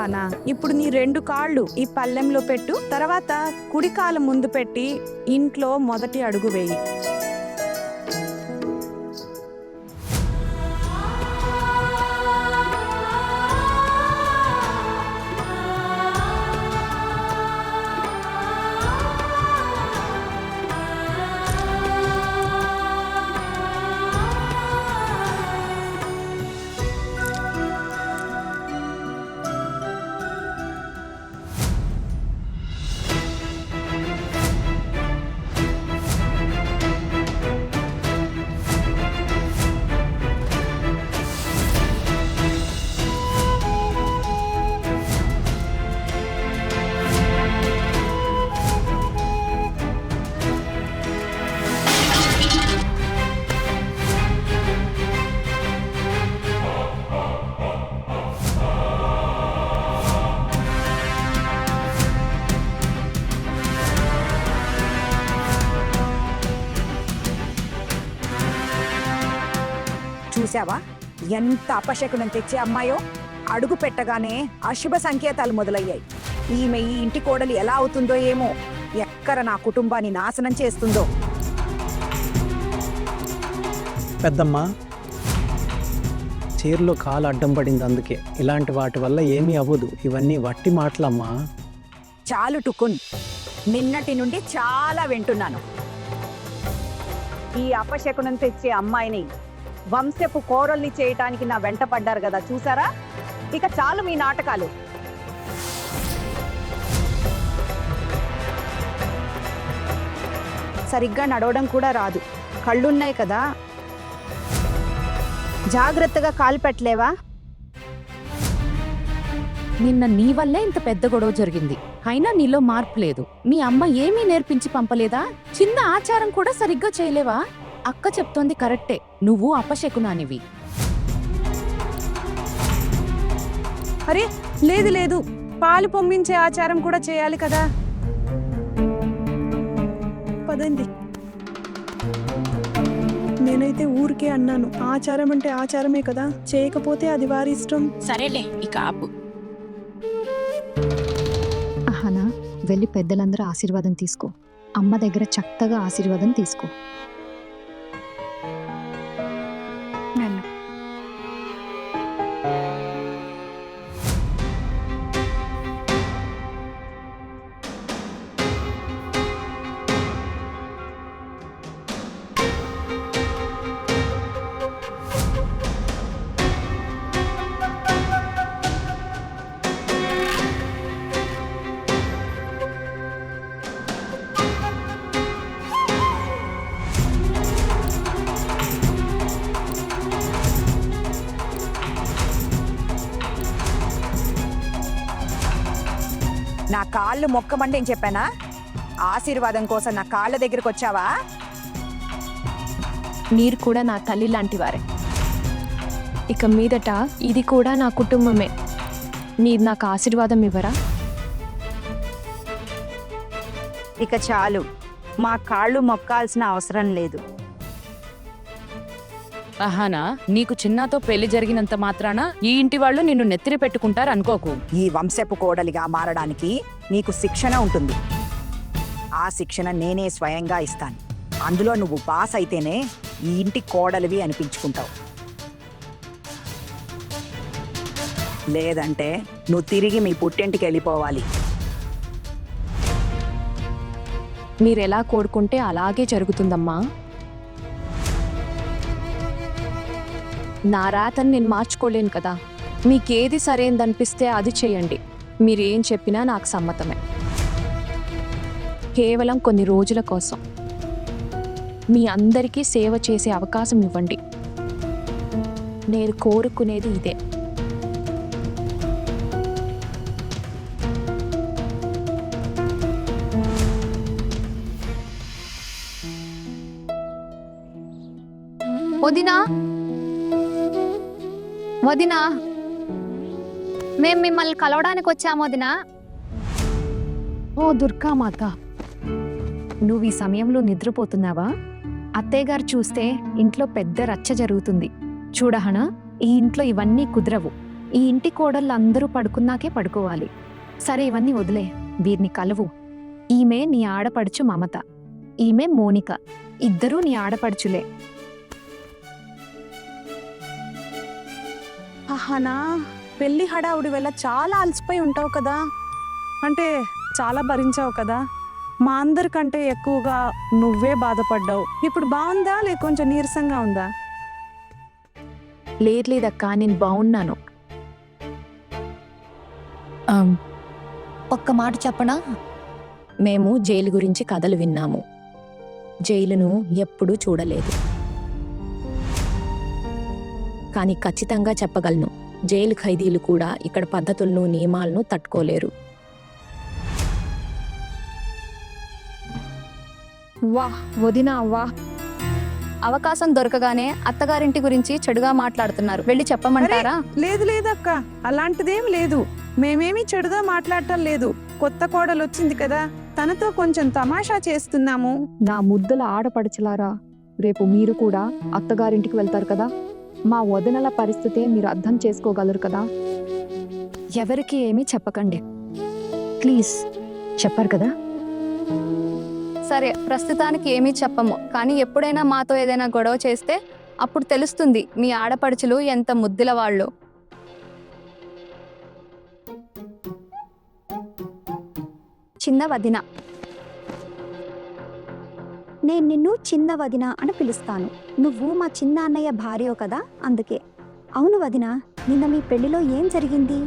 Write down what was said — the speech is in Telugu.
అహానా, ఇప్పుడు నీ 2 కాళ్ళు ఈ పళ్ళెంలో పెట్టు. తర్వాత కుడి కాలు ముందు పెట్టి ఇంట్లో మొదటి అడుగు వేయి. చూసావా ఎంత అపశకునం తెచ్చే అమ్మాయో. అడుగు పెట్టగానే అశుభ సంకేతాలు మొదలయ్యాయి. ఈమె ఈ ఇంటి కోడలు ఎలా అవుతుందో ఏమో, ఎక్కడ నా కుటుంబాన్ని నాశనం చేస్తుందో. పెద్దమ్మ, చీరలో కాలు అడ్డం పడింది, అందుకే. ఇలాంటి వాటి వల్ల ఏమీ అవ్వదు, ఇవన్నీ వట్టి మాటలమ్మా. చాలు టుకున్, నిన్నటి నుండి చాలా వింటున్నాను. ఈ అపశకునం తెచ్చే అమ్మాయిని వంశపు కోరల్ని చేయటానికి నా వెంట పడ్డారు కదా, చూసారా? ఇక చాలు మీ నాటకాలు. సరిగ్గా నడవడం కూడా రాదు, కళ్ళున్నాయి కదా, జాగ్రత్తగా కాలు పెట్టలేవా? నిన్న నీ వల్లే ఇంత పెద్ద గొడవ జరిగింది. అయినా నీలో మార్పు లేదు. మీ అమ్మ ఏమీ నేర్పించి పంపలేదా? చిన్న ఆచారం కూడా సరిగ్గా చేయలేవా? అక్క చెప్తోంది కరెక్టే, నువ్వు అపశకునానివి. అరే లేదు లేదు, పాలు పొమ్మించే ఆచారం కూడా చేయాలి కదా. పదండి. నేనైతే ఊరికే అన్నాను, ఆచారం అంటే ఆచారమే కదా, చేయకపోతే అది వారి ఇష్టం. సరేలే, ఇక ఆపు. అహానా, వెళ్ళి పెద్దలందరూ ఆశీర్వాదం తీసుకో. అమ్మ దగ్గర చక్కగా ఆశీర్వాదం తీసుకో. నా కాళ్ళు మొక్కమంటే ఏం చెప్పానా? ఆశీర్వాదం కోసం నా కాళ్ళ దగ్గరికి వచ్చావా? మీరు కూడా నా తల్లి లాంటి వారే. ఇక మీదట ఇది కూడా నా కుటుంబమే. మీరు నాకు ఆశీర్వాదం ఇవ్వరా? ఇక చాలు, మా కాళ్ళు మొక్కాల్సిన అవసరం లేదు. అహానా, నీకు చిన్నతో పెళ్లి జరిగినంత మాత్రాన ఈ ఇంటి వాళ్ళు నిన్ను నెత్తిరి పెట్టుకుంటారు అనుకోకు. ఈ వంశపు కోడలిగా మారడానికి నీకు శిక్షణ ఉంటుంది. ఆ శిక్షణ నేనే స్వయంగా ఇస్తాను. అందులో నువ్వు పాస్ అయితేనే ఈ ఇంటి కోడలివి అనిపించుకుంటావు. లేదంటే నువ్వు తిరిగి మీ పుట్టింటికి వెళ్ళిపోవాలి. మీరెలా కోరుకుంటే అలాగే జరుగుతుందమ్మా. నా రాతని నేను మార్చుకోలేను కదా. మీకేది సరైనదనిపిస్తే అది చేయండి. మీరేం చెప్పినా నాకు సమ్మతమే. కేవలం కొన్ని రోజుల కోసం మీ అందరికీ సేవ చేసే అవకాశం ఇవ్వండి. నేను కోరుకునేది ఇదే. వదినా, వదినా, మేము మిమ్మల్ని కలవడానికి వచ్చాము వదినా. ఓ దుర్గామాత, నువ్వు ఈ సమయంలో నిద్రపోతున్నావా? అత్తయ్య గారు చూస్తే ఇంట్లో పెద్ద రచ్చ జరుగుతుంది. చూడహనా, ఈ ఇంట్లో ఇవన్నీ కుదరవు. ఈ ఇంటి కోడళ్ళు అందరూ పడుకున్నాకే పడుకోవాలి. సరే ఇవన్నీ వదిలే, వీరిని కలవు. ఈమె నీ ఆడపడుచు మమత, ఈమె మోనిక, ఇద్దరూ నీ ఆడపడుచులే. ఆహానా, పెళ్లి హడావుడి వల్ల చాలా అలసిపోయి ఉంటావు కదా, అంటే చాలా భరించావు కదా. మా అందరికంటే ఎక్కువగా నువ్వే బాధపడ్డావు. ఇప్పుడు బాగుందా లేక కొంచెం నీరసంగా ఉందా? లేదక్క, నేను బాగున్నాను. ఒక్క మాట చెప్పనా? మేము జైలు గురించి కథలు విన్నాము, జైలును ఎప్పుడూ చూడలేదు. కానీ ఖచ్చితంగా చెప్పగలను, జైలు ఖైదీలు కూడా ఇక్కడ పద్ధతులను నియమాలను తట్టుకోలేరు. వాహ్ వదినా వాహ్. అవకాశం దొరకగానే అత్తగారింటి గురించి చెడుగా మాట్లాడుతున్నారు, వెళ్ళి చెప్పమంటారా? లేదు లేదక్క, అలాంటిదేం లేదు. మేమేమీ చెడుగా మాట్లాడటం లేదు. కొత్త కోడలు వచ్చింది కదా, తనతో కొంచెం తమాషా చేస్తున్నాము. నా ముద్దుల ఆడపడుచులారా, రేపు మీరు కూడా అత్తగారింటికి వెళ్తారు కదా. మా వదినల పరిస్థితే మీరు అర్థం చేసుకోగలరు కదా. ఎవరికి ఏమీ చెప్పకండి ప్లీజ్. చెప్పారు కదా. సరే, ప్రస్తుతానికి ఏమీ చెప్పము, కానీ ఎప్పుడైనా మాతో ఏదైనా గొడవ చేస్తే అప్పుడు తెలుస్తుంది మీ ఆడపడుచులు ఎంత ముద్దుల వాళ్ళు. చిన్న వదిన, నేను నిన్ను చిన్న వదిన అని పిలుస్తాను. నువ్వు మా చిన్న అన్నయ్య భార్యో కదా, అందుకే. అవును వదిన, నిన్న మీ పెళ్లిలో ఏం జరిగింది?